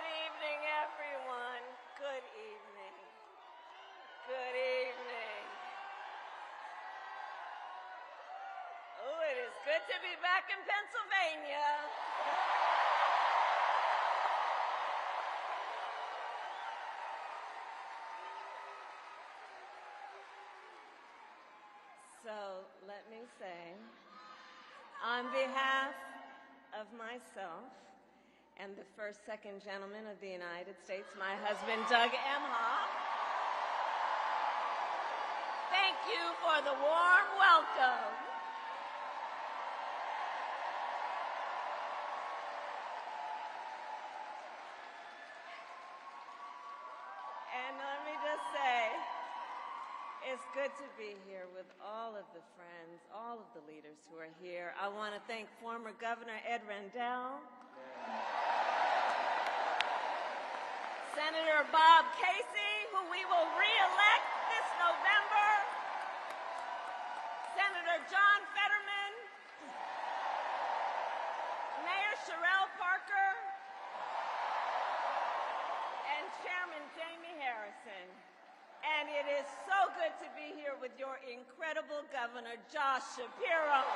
Good evening, everyone. Good evening. Good evening. Oh, it is good to be back in Pennsylvania. So let me say, on behalf of myself and the first, second gentleman of the United States, my husband, Doug Emhoff, thank you for the warm welcome. And let me just say, it's good to be here with all of the friends, all of the leaders who are here. I want to thank former Governor Ed Rendell, Senator Bob Casey, who we will re-elect this November, Senator John Fetterman, Mayor Sherelle Parker, and Chairman Jamie Harrison. And it is so good to be here with your incredible Governor, Josh Shapiro.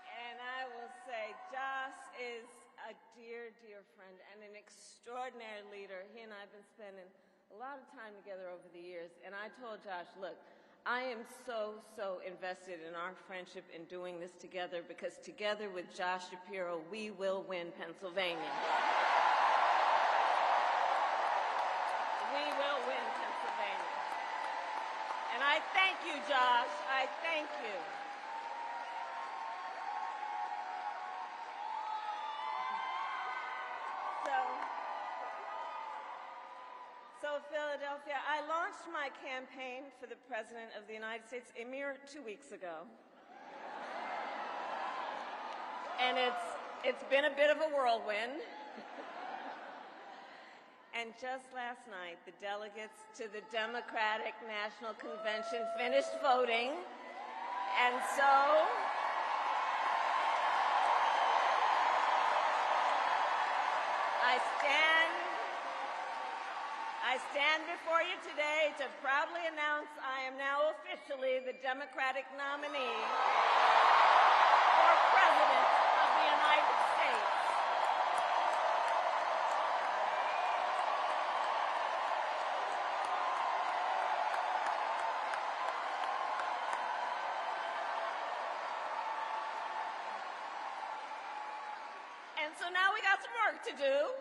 And I will say, Josh is a dear, dear friend and an extraordinary leader. He and I have been spending a lot of time together over the years. And I told Josh, look, I am so invested in our friendship in doing this together, because together with Josh Shapiro, we will win Pennsylvania. We will win Pennsylvania. And I thank you, Josh. I thank you. So Philadelphia, I launched my campaign for the President of the United States a mere 2 weeks ago. And it's been a bit of a whirlwind. And just last night, the delegates to the Democratic National Convention finished voting. And so I stand before you today to proudly announce I am now officially the Democratic nominee for President of the United States. And so now we got some work to do.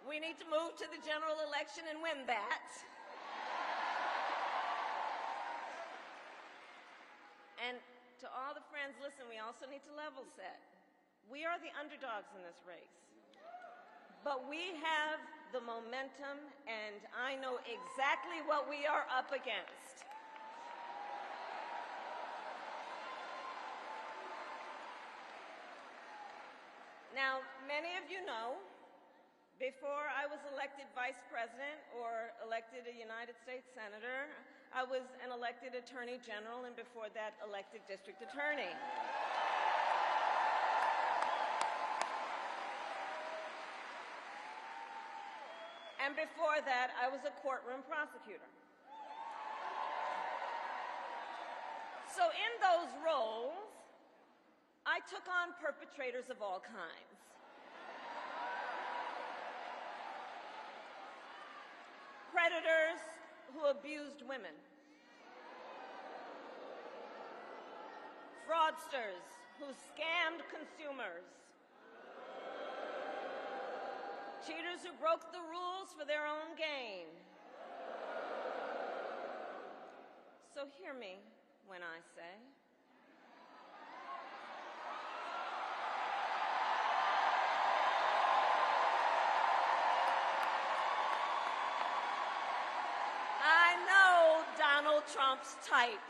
We need to move to the general election and win that. And to all the friends, listen, we also need to level set. We are the underdogs in this race. But we have the momentum, and I know exactly what we are up against. Now, many of you know, before I was elected vice president or elected a United States senator, I was an elected attorney general, and before that, elected district attorney. And before that, I was a courtroom prosecutor. So in those roles, I took on perpetrators of all kinds. Predators who abused women. Fraudsters who scammed consumers. Cheaters who broke the rules for their own gain. So hear me when I say, I know Donald Trump's type.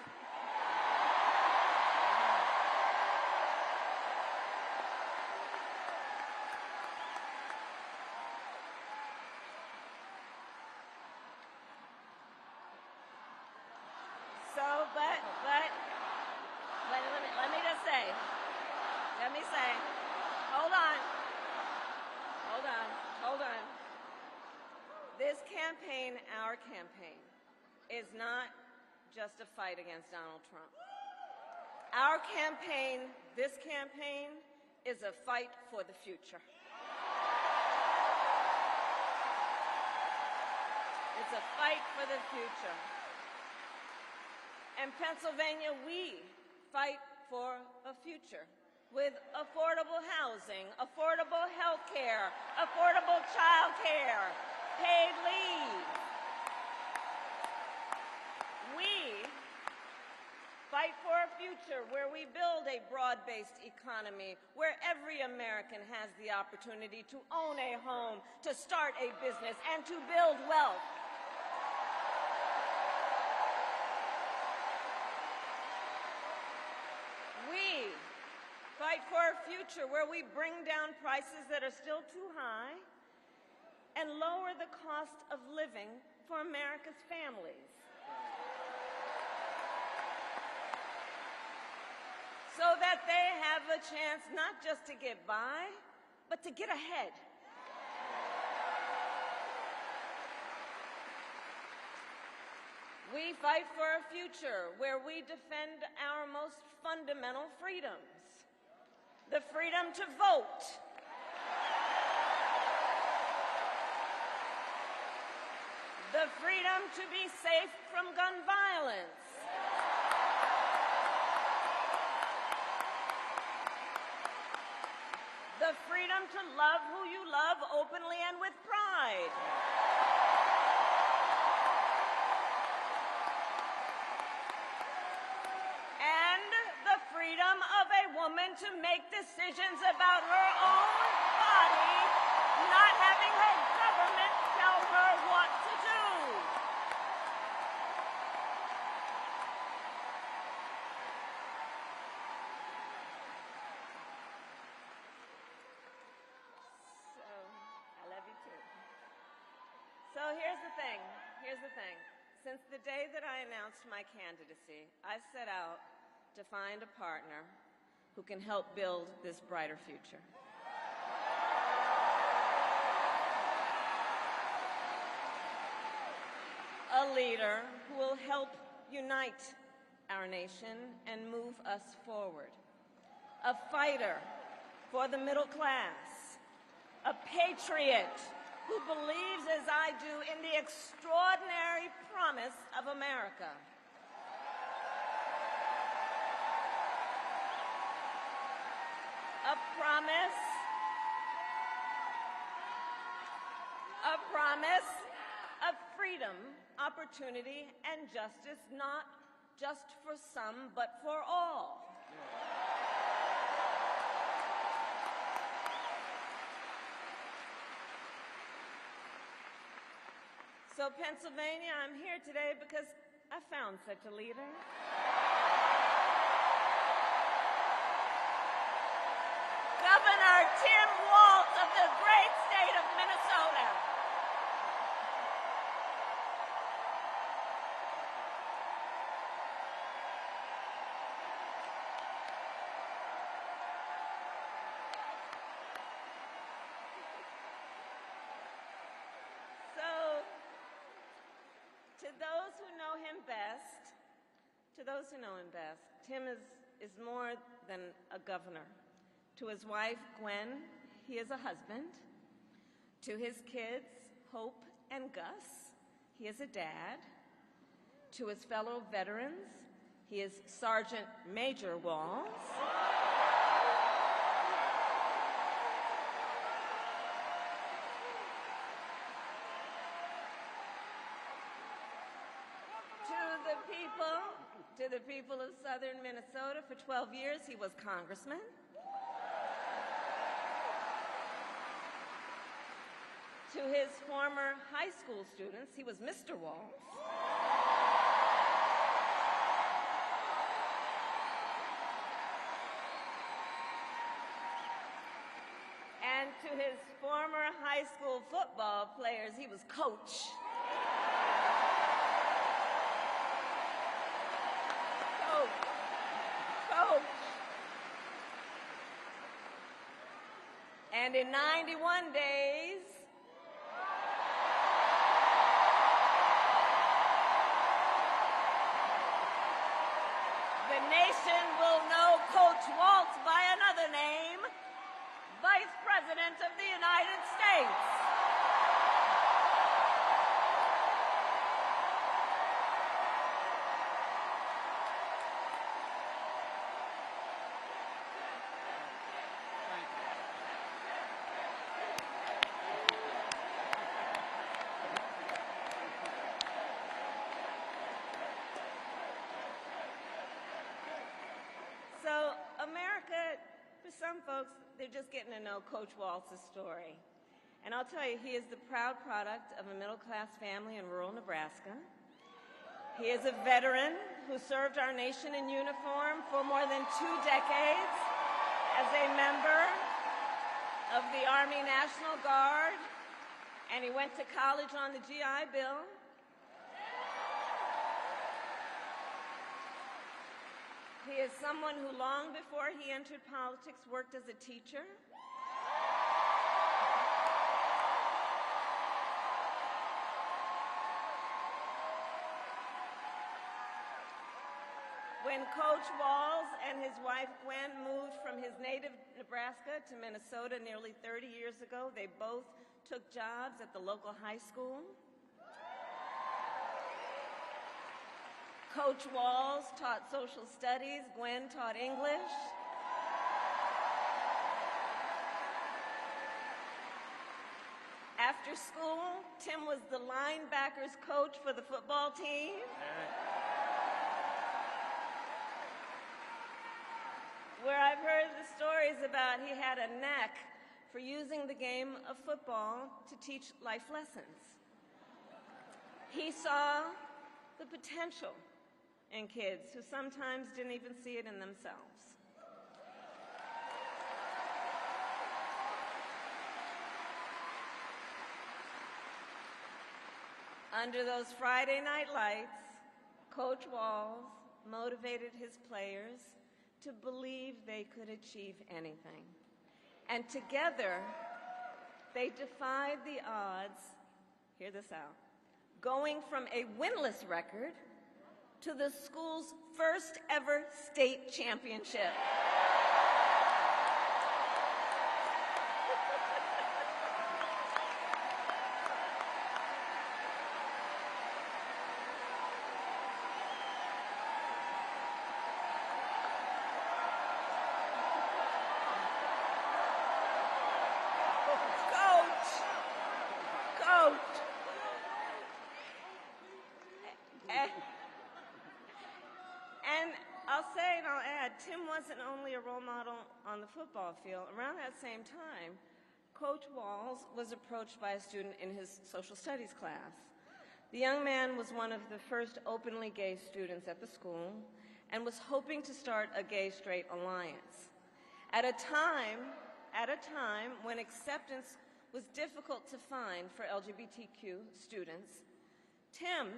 let me say, hold on. This campaign, our campaign, is not just a fight against Donald Trump. Our campaign, this campaign, is a fight for the future. It's a fight for the future. In Pennsylvania, we fight for a future with affordable housing, affordable health care, affordable child care, paid leave. We fight for a future where we build a broad-based economy, where every American has the opportunity to own a home, to start a business, and to build wealth. We fight for a future where we bring down prices that are still too high and lower the cost of living for America's families, so that they have a chance not just to get by, but to get ahead. We fight for a future where we defend our most fundamental freedoms: the freedom to vote, the freedom to be safe from gun violence, the freedom to love who you love openly and with pride, and the freedom of a woman to make decisions about her own body, not having her government tell her what to do. I love you too. So here's the thing. Since the day that I announced my candidacy, I've set out to find a partner who can help build this brighter future. A leader who will help unite our nation and move us forward. A fighter for the middle class. A patriot who believes, as I do, in the extraordinary promise of America. A promise of freedom, opportunity, and justice, not just for some, but for all. So, Pennsylvania, I'm here today because I found such a leader. Governor Tim Walz of the great state of Minnesota. So, to those who know him best, Tim is more than a governor. To his wife, Gwen, he is a husband. To his kids, Hope and Gus, he is a dad. To his fellow veterans, he is Sergeant Major Walz. To the people of southern Minnesota, for 12 years, he was congressman. To his former high school students, he was Mr. Walz. And to his former high school football players, he was Coach. Coach. And in 91 days, the nation will know Coach Walz by another name, Vice President of the United States. So America, for some folks, they're just getting to know Coach Walz's story. And I'll tell you, he is the proud product of a middle-class family in rural Nebraska. He is a veteran who served our nation in uniform for more than 2 decades as a member of the Army National Guard, and he went to college on the GI Bill. He is someone who, long before he entered politics, worked as a teacher. When Coach Walz and his wife Gwen moved from his native Nebraska to Minnesota nearly 30 years ago, they both took jobs at the local high school. Coach Walz taught social studies, Gwen taught English. After school, Tim was the linebackers coach for the football team. Where I've heard the stories about he had a knack for using the game of football to teach life lessons. He saw the potential in kids who sometimes didn't even see it in themselves. Under those Friday night lights, Coach Walz motivated his players to believe they could achieve anything. And together, they defied the odds, hear this out, going from a winless record to the school's first ever state championship. And I'll say and I'll add, Tim wasn't only a role model on the football field. Around that same time, Coach Walz was approached by a student in his social studies class. The young man was one of the first openly gay students at the school and was hoping to start a gay-straight alliance. At a time when acceptance was difficult to find for LGBTQ students, Tim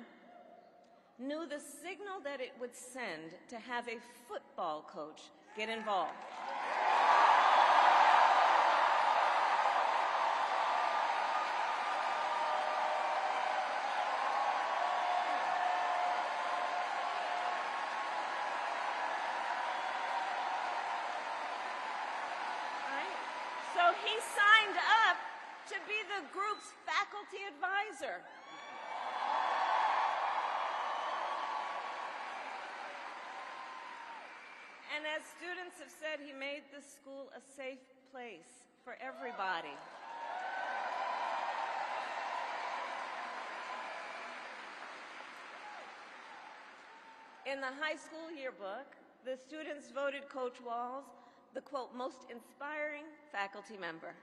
knew the signal that it would send to have a football coach get involved. So he signed up to be the group's faculty advisor. And as students have said, he made the school a safe place for everybody. In the high school yearbook, the students voted Coach Walz the, quote, most inspiring faculty member.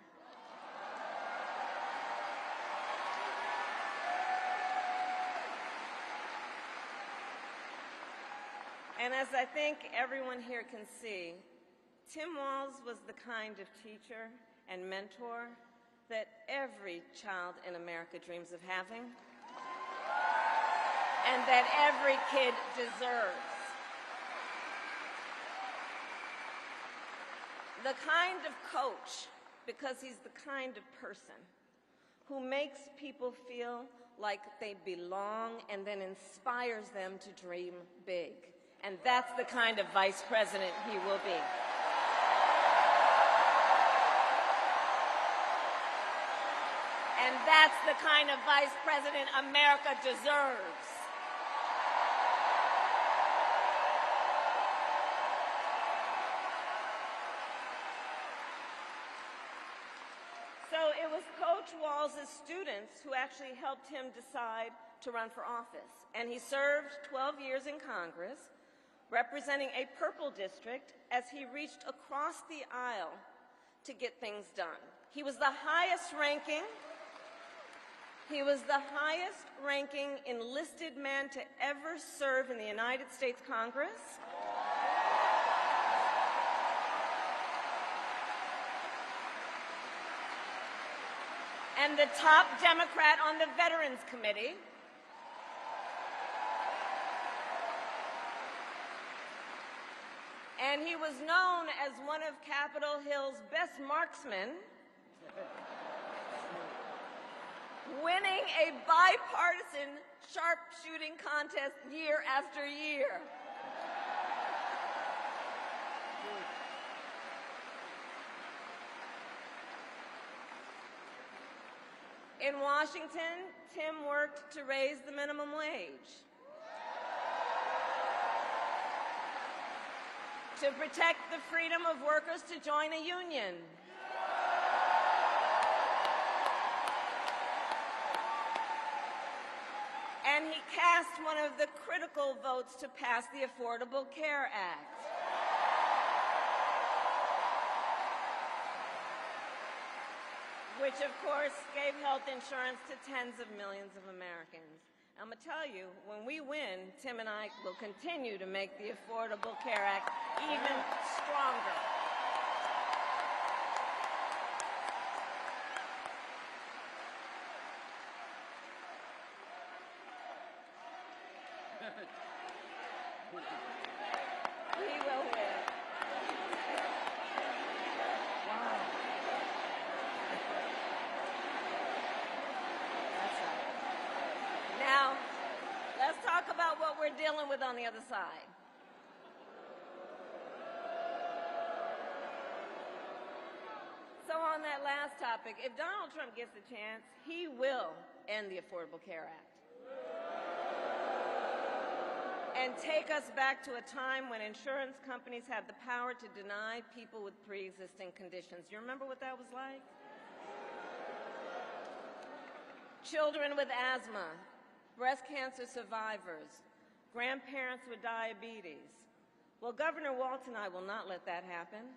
And as I think everyone here can see, Tim Walz was the kind of teacher and mentor that every child in America dreams of having, and that every kid deserves. The kind of coach because he's the kind of person who makes people feel like they belong and then inspires them to dream big. And that's the kind of vice president he will be. And that's the kind of vice president America deserves. So it was Coach Walz's students who actually helped him decide to run for office. And he served 12 years in Congress, representing a purple district as he reached across the aisle to get things done. He was the highest ranking enlisted man to ever serve in the United States Congress. And the top Democrat on the Veterans Committee. And he was known as one of Capitol Hill's best marksmen, winning a bipartisan sharpshooting contest year after year. In Washington, Tim worked to raise the minimum wage, to protect the freedom of workers to join a union, and he cast one of the critical votes to pass the Affordable Care Act. Which, of course, gave health insurance to tens of millions of Americans. I'm going to tell you, when we win, Tim and I will continue to make the Affordable Care Act even stronger. We will win. Now, let's talk about what we're dealing with on the other side. So on that last topic, if Donald Trump gets a chance, he will end the Affordable Care Act and take us back to a time when insurance companies had the power to deny people with pre-existing conditions. You remember what that was like? Children with asthma, breast cancer survivors, grandparents with diabetes. Well, Governor Walz and I will not let that happen.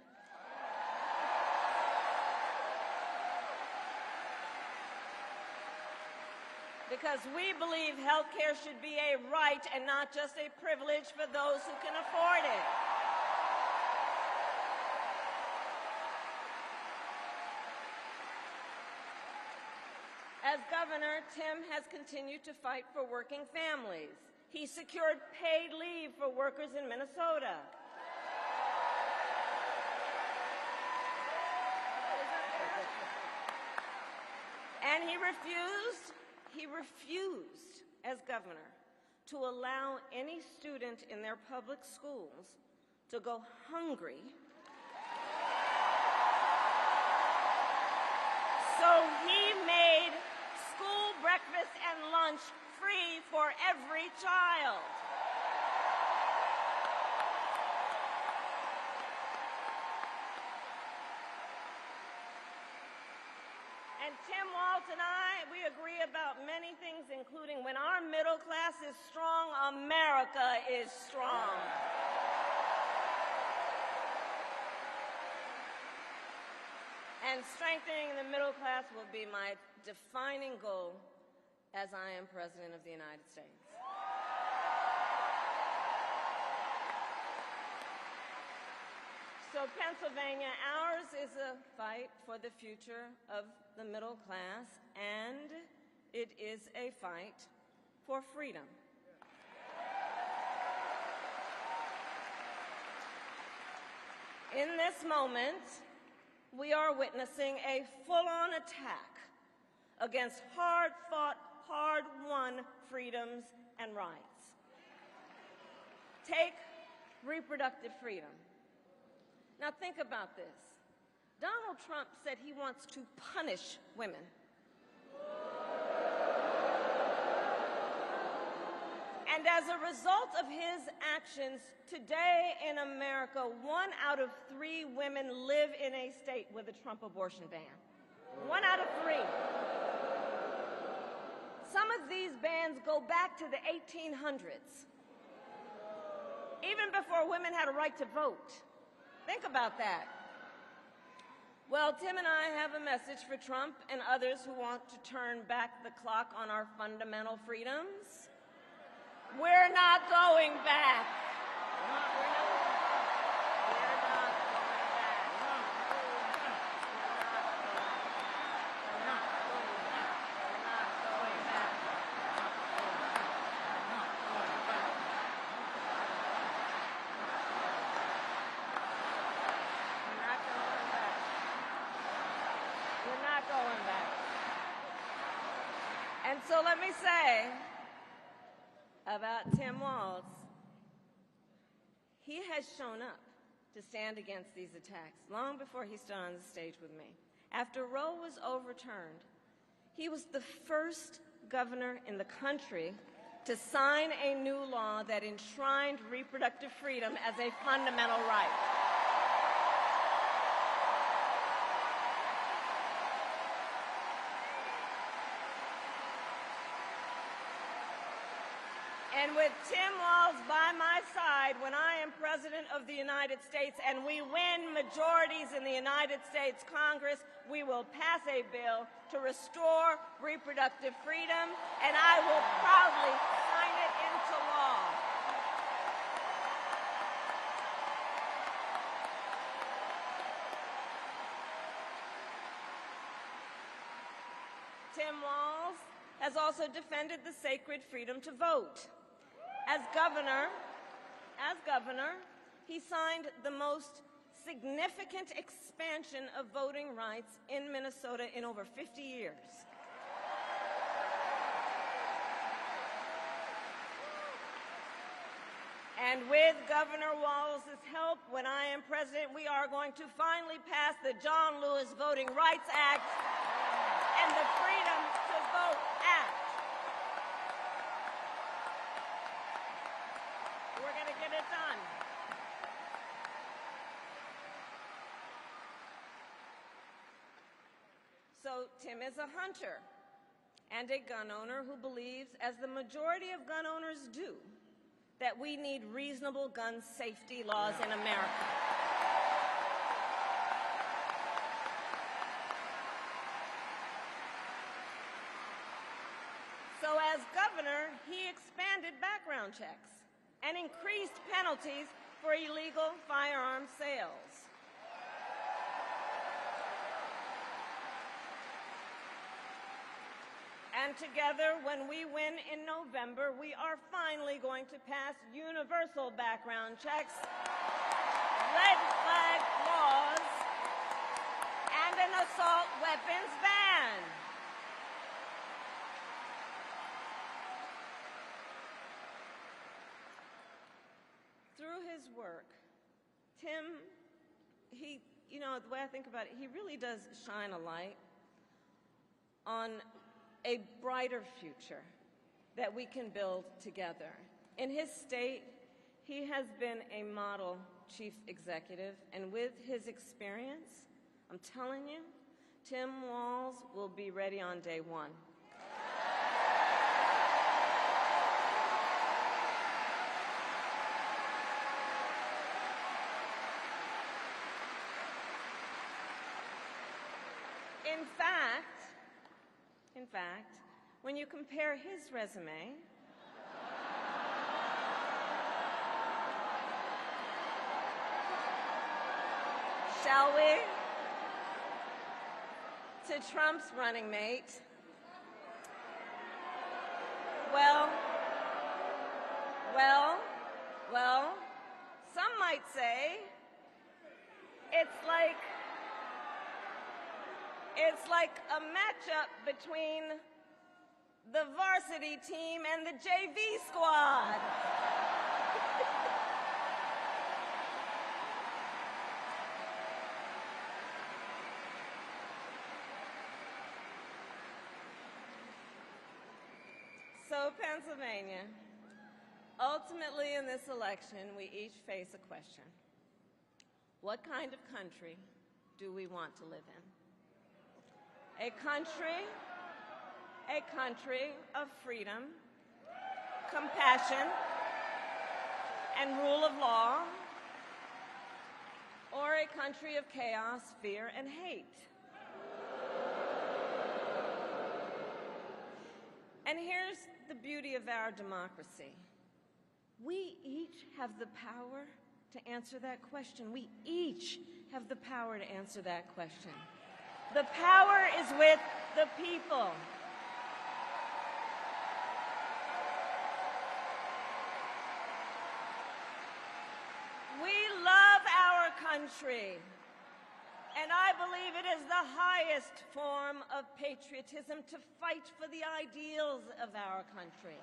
Because we believe health care should be a right and not just a privilege for those who can afford it. As governor, Tim has continued to fight for working families. He secured paid leave for workers in Minnesota. And he refused as governor to allow any student in their public schools to go hungry. So he made school breakfast and lunch free for every child. And Tim Walz and I, we agree about many things, including when our middle class is strong, America is strong. And strengthening the middle class will be my defining goal as I am President of the United States. So Pennsylvania, ours is a fight for the future of the middle class, and it is a fight for freedom. In this moment, we are witnessing a full-on attack against hard-fought, hard-won freedoms and rights. Take reproductive freedom. Now think about this. Donald Trump said he wants to punish women. And as a result of his actions, today in America, 1 out of 3 women live in a state with a Trump abortion ban. 1 out of 3. Some of these bans go back to the 1800s, even before women had a right to vote. Think about that. Well, Tim and I have a message for Trump and others who want to turn back the clock on our fundamental freedoms. We're not going back. And so let me say about Tim Walz, he has shown up to stand against these attacks long before he stood on the stage with me. After Roe was overturned, he was the first governor in the country to sign a new law that enshrined reproductive freedom as a fundamental right. And with Tim Walz by my side when I am President of the United States and we win majorities in the United States Congress, we will pass a bill to restore reproductive freedom, and I will proudly sign it into law. Tim Walz has also defended the sacred freedom to vote. As governor, he signed the most significant expansion of voting rights in Minnesota in over 50 years. And with Governor Walz's help, when I am president, we are going to finally pass the John Lewis Voting Rights Act and the Freedom to Vote Act. We're going to get it done. So Tim is a hunter and a gun owner who believes, as the majority of gun owners do, that we need reasonable gun safety laws in America. So as governor, he expanded background checks and increased penalties for illegal firearm sales. And together, when we win in November, we are finally going to pass universal background checks, red flag laws, and an assault weapons ban. Through his work, Tim, the way I think about it, he really does shine a light on a brighter future that we can build together. In his state, he has been a model chief executive, and with his experience, I'm telling you, Tim Walz will be ready on day one. In fact, when you compare his resume shall we, to Trump's running mate, well, some might say it's like It's like a matchup between the varsity team and the JV squad. So, Pennsylvania, ultimately in this election, we each face a question. What kind of country do we want to live in? A country of freedom, compassion, and rule of law, or a country of chaos, fear, and hate? And here's the beauty of our democracy. We each have the power to answer that question. We each have the power to answer that question. The power is with the people. We love our country, and I believe it is the highest form of patriotism to fight for the ideals of our country.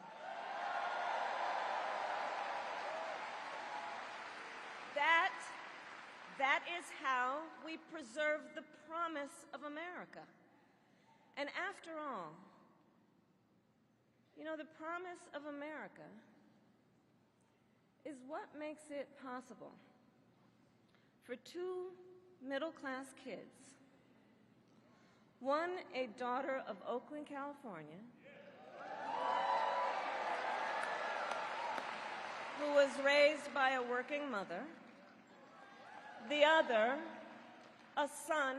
That is how we preserve the promise of America. And after all, you know, the promise of America is what makes it possible for two middle-class kids, one a daughter of Oakland, California, who was raised by a working mother, the other a son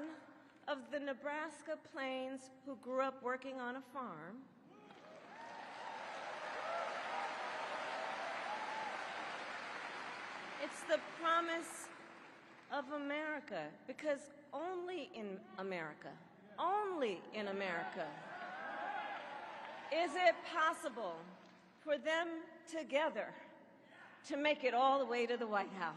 of the Nebraska plains who grew up working on a farm, it's the promise of America, because only in America is it possible for them together to make it all the way to the White House.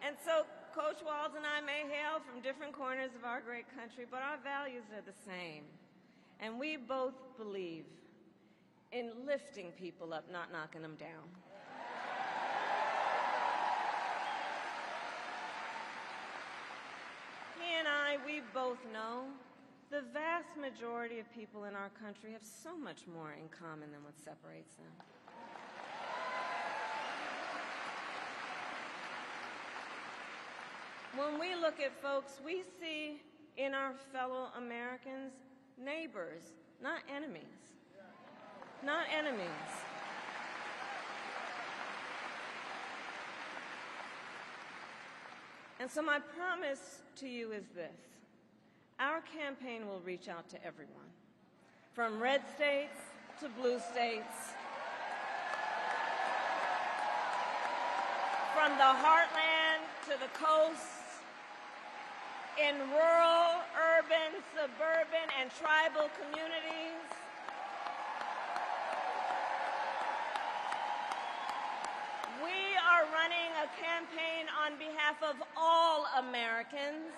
And so Coach Walz and I may hail from different corners of our great country, but our values are the same. And we both believe in lifting people up, not knocking them down. He and I, we both know the vast majority of people in our country have so much more in common than what separates them. When we look at folks, we see in our fellow Americans neighbors, not enemies. Not enemies. And so my promise to you is this. Our campaign will reach out to everyone, from red states to blue states, from the heartland to the coast, in rural, urban, suburban, and tribal communities. We are running a campaign on behalf of all Americans.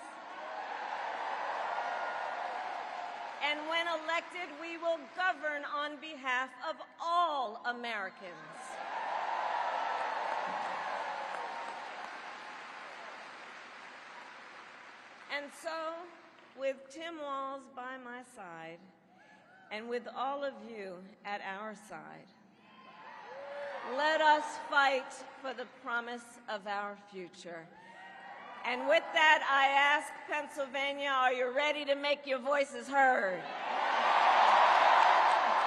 And when elected, we will govern on behalf of all Americans. And so, with Tim Walz by my side, and with all of you at our side, let us fight for the promise of our future. And with that, I ask Pennsylvania, are you ready to make your voices heard?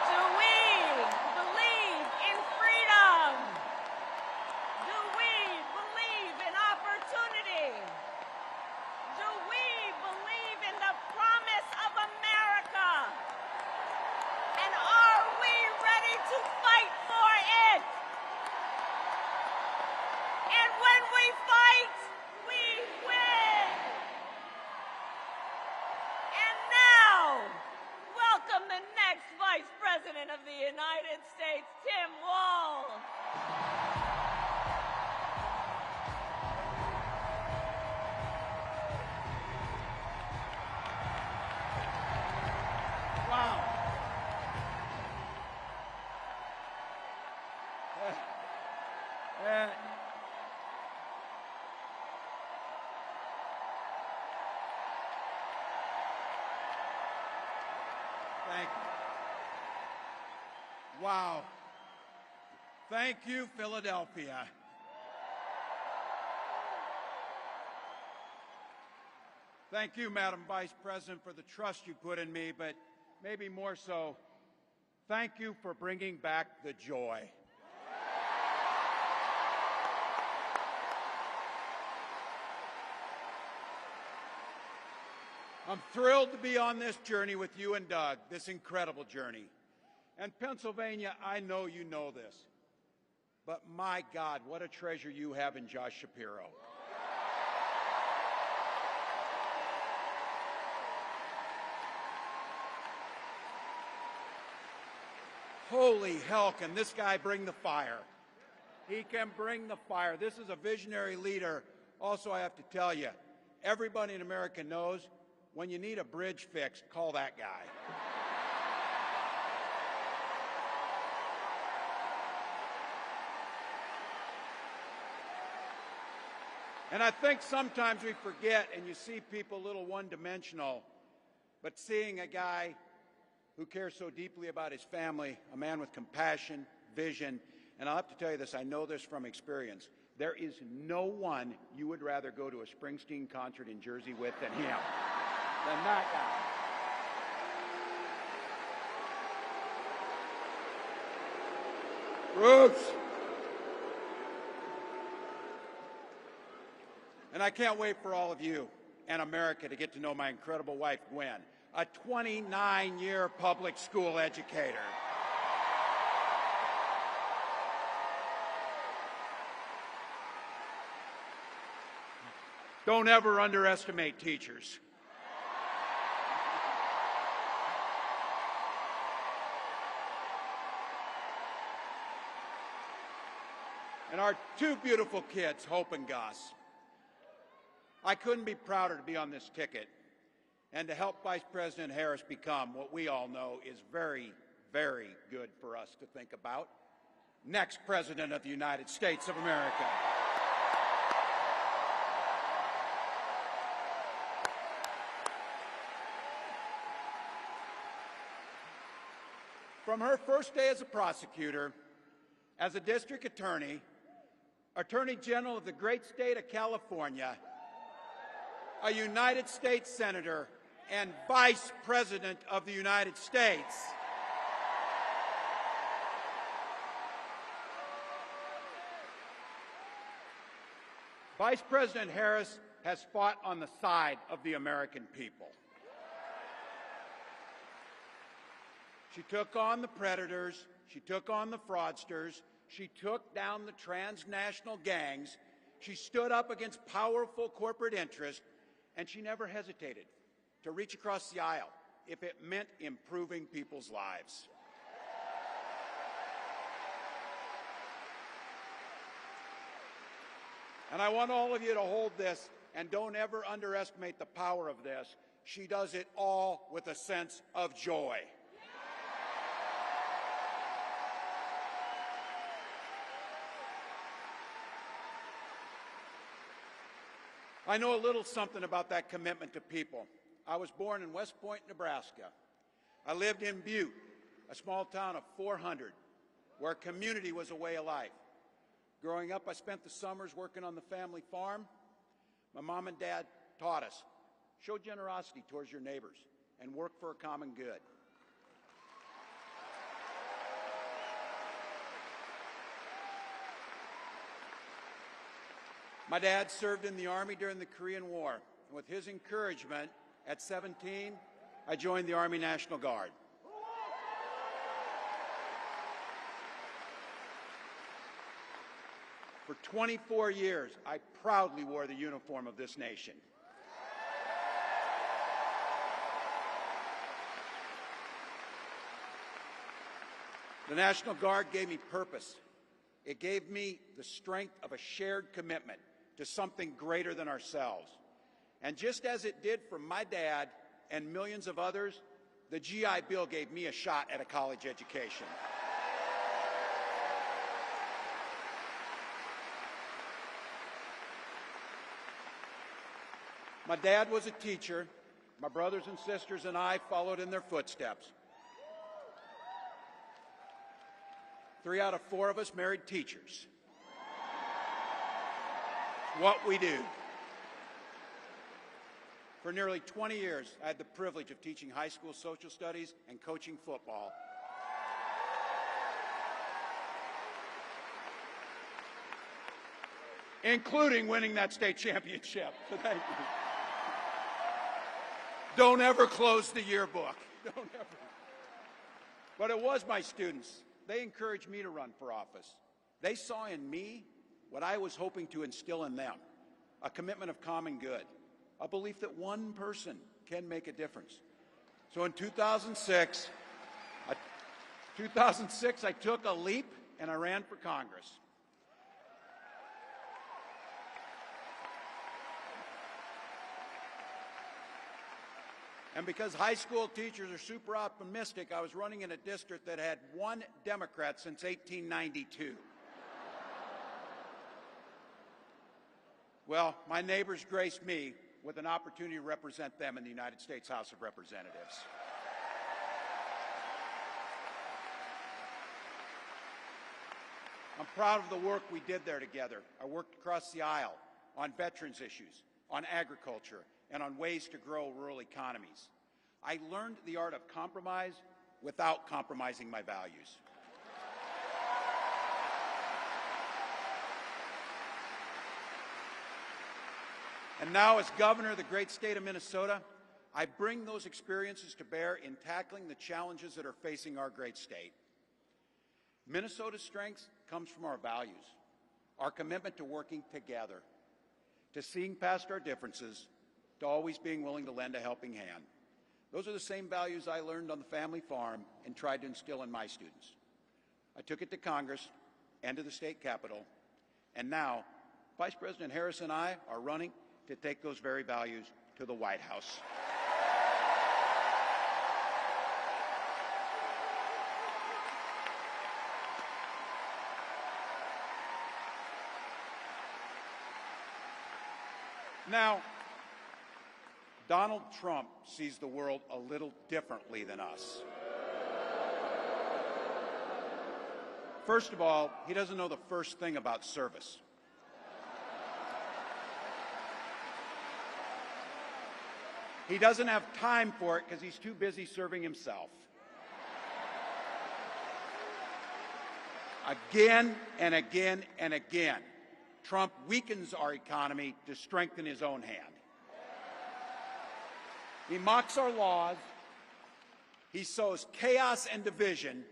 Do we believe in freedom? Do we believe in opportunity? of the United States, Tim Walz. Wow. Thank you. Wow. Thank you, Philadelphia. Thank you, Madam Vice President, for the trust you put in me, but maybe more so, thank you for bringing back the joy. I'm thrilled to be on this journey with you and Doug, this incredible journey. And Pennsylvania, I know you know this, but my God, what a treasure you have in Josh Shapiro. Holy hell, can this guy bring the fire? He can bring the fire. This is a visionary leader. Also, I have to tell you, everybody in America knows when you need a bridge fixed, call that guy. And I think sometimes we forget, and you see people a little one-dimensional, but seeing a guy who cares so deeply about his family, a man with compassion, vision, and I'll have to tell you this, I know this from experience, there is no one you would rather go to a Springsteen concert in Jersey with than him, than that guy. Bruce! And I can't wait for all of you and America to get to know my incredible wife, Gwen, a 29-year public school educator. Don't ever underestimate teachers. And our two beautiful kids, Hope and Gus. I couldn't be prouder to be on this ticket and to help Vice President Harris become what we all know is very, very good for us to think about, next President of the United States of America. From her first day as a prosecutor, as a district attorney, Attorney General of the great state of California, a United States Senator, and Vice President of the United States. Vice President Harris has fought on the side of the American people. She took on the predators, she took on the fraudsters, she took down the transnational gangs, she stood up against powerful corporate interests, and she never hesitated to reach across the aisle if it meant improving people's lives. And I want all of you to hold this and don't ever underestimate the power of this. She does it all with a sense of joy. I know a little something about that commitment to people. I was born in West Point, Nebraska. I lived in Butte, a small town of 400, where community was a way of life. Growing up, I spent the summers working on the family farm. My mom and dad taught us, show generosity towards your neighbors and work for a common good. My dad served in the Army during the Korean War. With his encouragement, at 17, I joined the Army National Guard. For 24 years, I proudly wore the uniform of this nation. The National Guard gave me purpose. It gave me the strength of a shared commitment to something greater than ourselves. And just as it did for my dad and millions of others, the GI Bill gave me a shot at a college education. My dad was a teacher. My brothers and sisters and I followed in their footsteps. 3 out of 4 of us married teachers. It's what we do. For nearly 20 years, I had the privilege of teaching high school social studies and coaching football. Including winning that state championship. So thank you. Don't ever close the yearbook. Don't ever. But it was my students. They encouraged me to run for office. They saw in me what I was hoping to instill in them, a commitment of common good, a belief that one person can make a difference. So in 2006, I took a leap and I ran for Congress. And because high school teachers are super optimistic, I was running in a district that had 1 Democrat since 1892. Well, my neighbors graced me with an opportunity to represent them in the United States House of Representatives. I'm proud of the work we did there together. I worked across the aisle on veterans issues, on agriculture, and on ways to grow rural economies. I learned the art of compromise without compromising my values. And now, as governor of the great state of Minnesota, I bring those experiences to bear in tackling the challenges that are facing our great state. Minnesota's strength comes from our values, our commitment to working together, to seeing past our differences, to always being willing to lend a helping hand. Those are the same values I learned on the family farm and tried to instill in my students. I took it to Congress and to the state capitol, and now Vice President Harris and I are running to take those very values to the White House. Now, Donald Trump sees the world a little differently than us. First of all, he doesn't know the first thing about service. He doesn't have time for it because he's too busy serving himself. Again and again and again, Trump weakens our economy to strengthen his own hand. He mocks our laws. He sows chaos and division.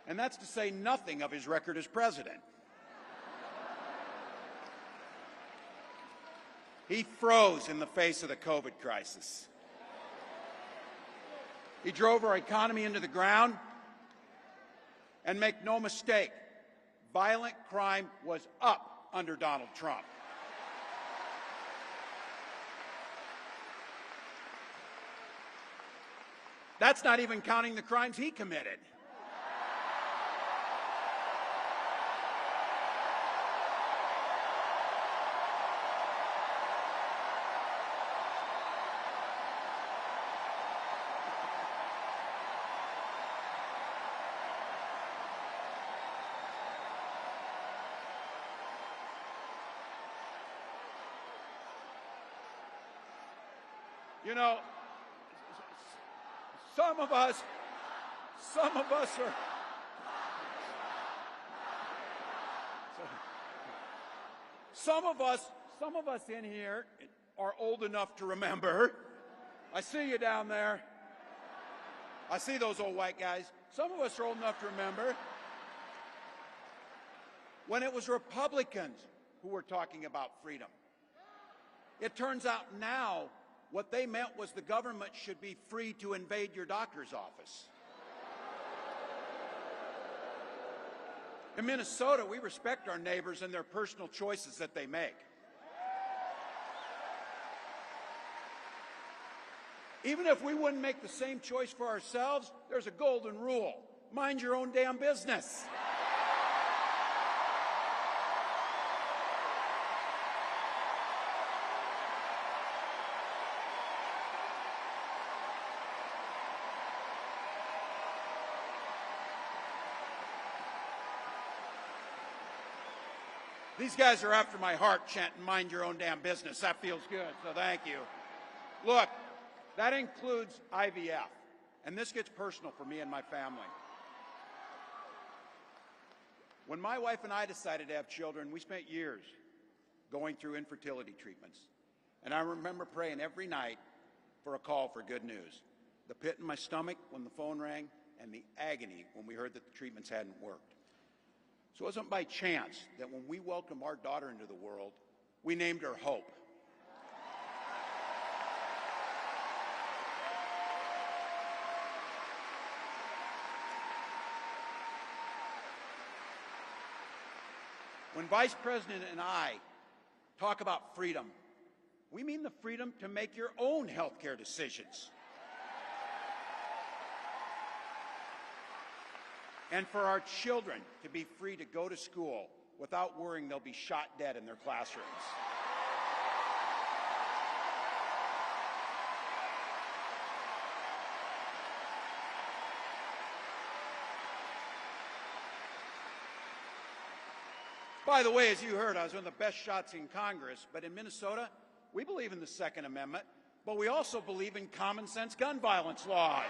And that's to say nothing of his record as president. He froze in the face of the COVID crisis. He drove our economy into the ground. And make no mistake, violent crime was up under Donald Trump. That's not even counting the crimes he committed. You know, some of us are, some of us in here are old enough to remember. I see you down there. I see those old white guys. Some of us are old enough to remember when it was Republicans who were talking about freedom. It turns out now what they meant was the government should be free to invade your doctor's office. In Minnesota, we respect our neighbors and their personal choices that they make. Even if we wouldn't make the same choice for ourselves, there's a golden rule. Mind your own damn business. These guys are after my heart chanting, mind your own damn business. That feels good, so thank you. Look, that includes IVF, and this gets personal for me and my family. When my wife and I decided to have children, we spent years going through infertility treatments. And I remember praying every night for a call for good news. The pit in my stomach when the phone rang, and the agony when we heard that the treatments hadn't worked. So it wasn't by chance that when we welcomed our daughter into the world, we named her Hope. When Vice President and I talk about freedom, we mean the freedom to make your own health care decisions. And for our children to be free to go to school without worrying they'll be shot dead in their classrooms. By the way, as you heard, I was one of the best shots in Congress, but in Minnesota, we believe in the Second Amendment, but we also believe in common sense gun violence laws.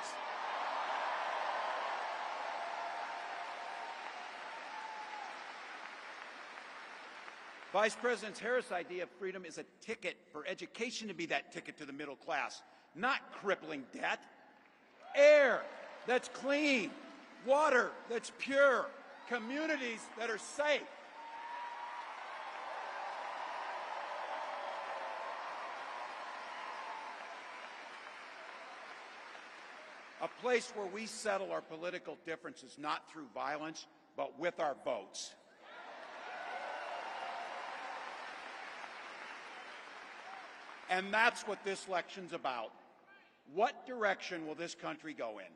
Vice President Harris' idea of freedom is a ticket for education to be that ticket to the middle class, not crippling debt. Air that's clean, water that's pure, communities that are safe. A place where we settle our political differences not through violence, but with our votes. And that's what this election's about. What direction will this country go in?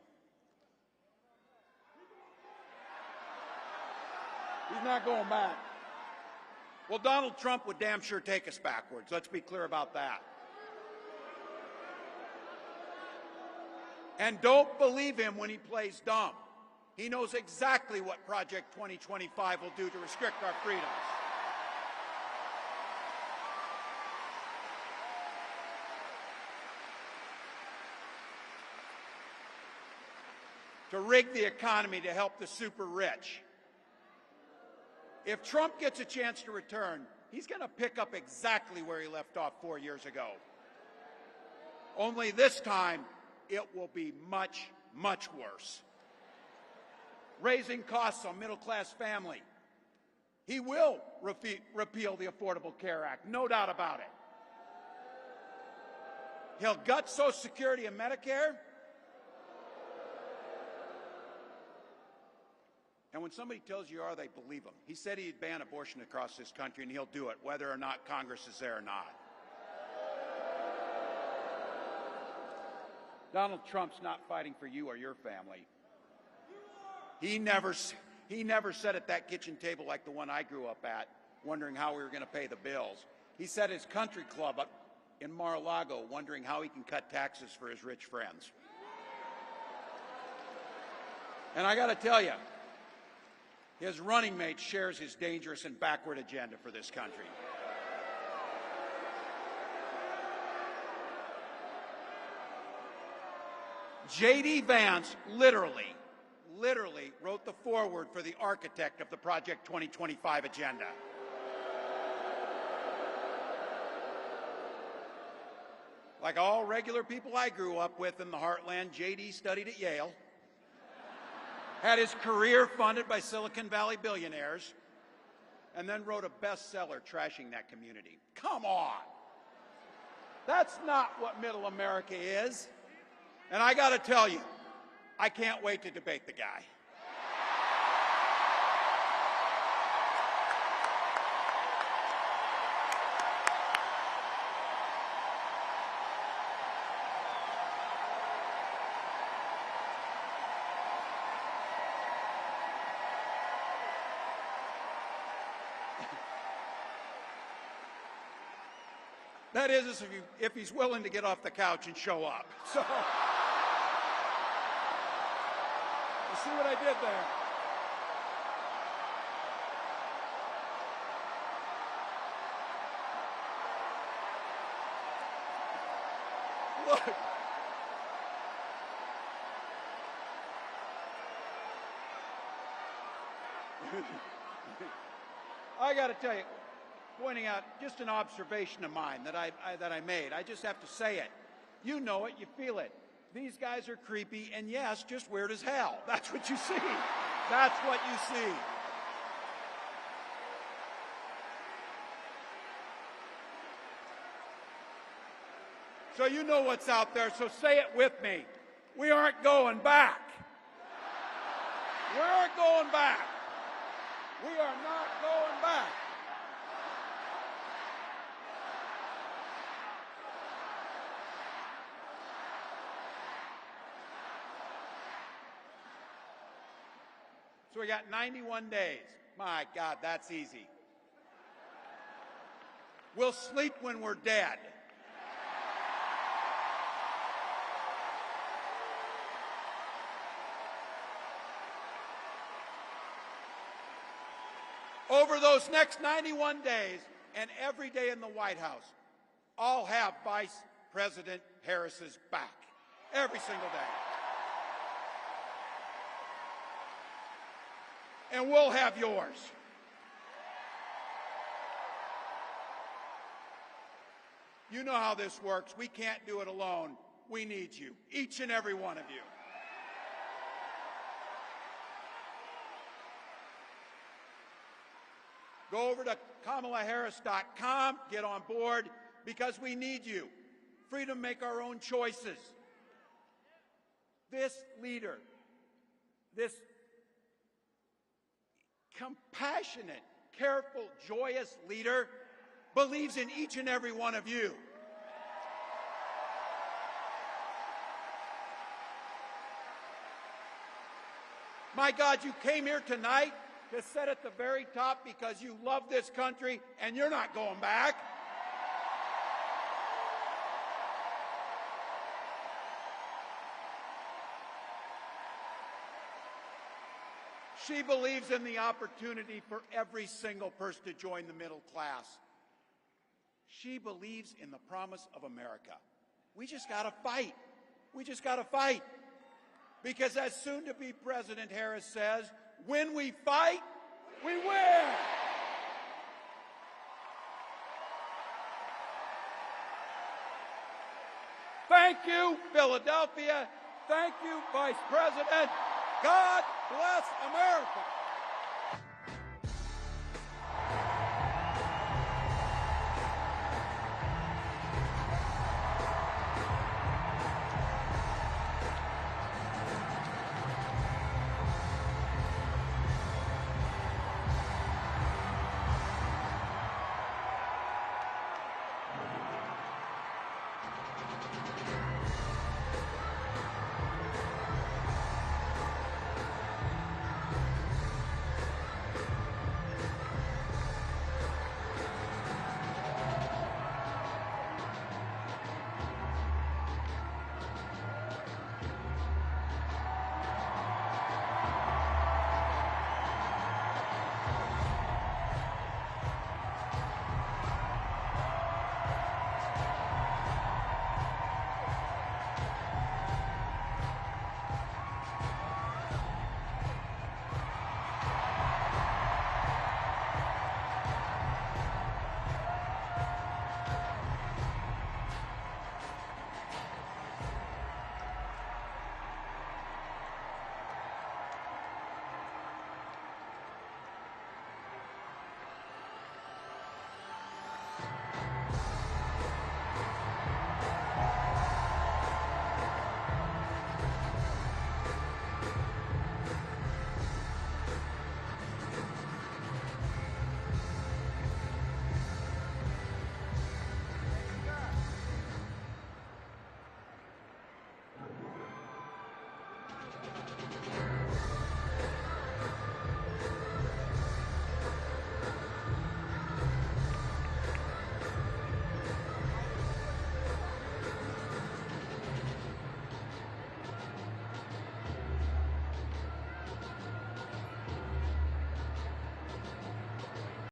He's not going back. Well, Donald Trump would damn sure take us backwards. Let's be clear about that. And don't believe him when he plays dumb. He knows exactly what Project 2025 will do to restrict our freedoms. To rig the economy to help the super rich. If Trump gets a chance to return, he's going to pick up exactly where he left off 4 years ago. Only this time, it will be much, much worse. Raising costs on middle-class family. He will repeal the Affordable Care Act, no doubt about it. He'll gut Social Security and Medicare. And when somebody tells you are, they believe him. He said he'd ban abortion across this country, and he'll do it, whether or not Congress is there or not. Donald Trump's not fighting for you or your family. He never sat at that kitchen table like the one I grew up at, wondering how we were going to pay the bills. He sat at his country club up in Mar-a-Lago, wondering how he can cut taxes for his rich friends. And I got to tell you, his running mate shares his dangerous and backward agenda for this country. J.D. Vance literally wrote the foreword for the architect of the Project 2025 agenda. Like all regular people I grew up with in the heartland, J.D. studied at Yale, had his career funded by Silicon Valley billionaires, and then wrote a bestseller trashing that community. Come on! That's not what middle America is. And I got to tell you, I can't wait to debate the guy. That is if he's willing to get off the couch and show up. So, you see what I did there? Look. I got to tell you, pointing out just an observation of mine that I made. I just have to say it. You know it, you feel it. These guys are creepy, and yes, just weird as hell. That's what you see. That's what you see. So you know what's out there, so say it with me. We aren't going back. We aren't going back. We are not going back. So we got 91 days. My God, that's easy. We'll sleep when we're dead. Over those next 91 days and every day in the White House, I'll have Vice President Harris's back. Every single day. And we'll have yours. You know how this works. We can't do it alone. We need you, each and every one of you. Go over to KamalaHarris.com, get on board, because we need you. Freedom to make our own choices. This leader, this compassionate, careful, joyous leader believes in each and every one of you. My God, you came here tonight to sit at the very top because you love this country and you're not going back. She believes in the opportunity for every single person to join the middle class. She believes in the promise of America. We just got to fight. We just got to fight. Because as soon-to-be President Harris says, when we fight, we win. Thank you, Philadelphia. Thank you, Vice President. God bless America.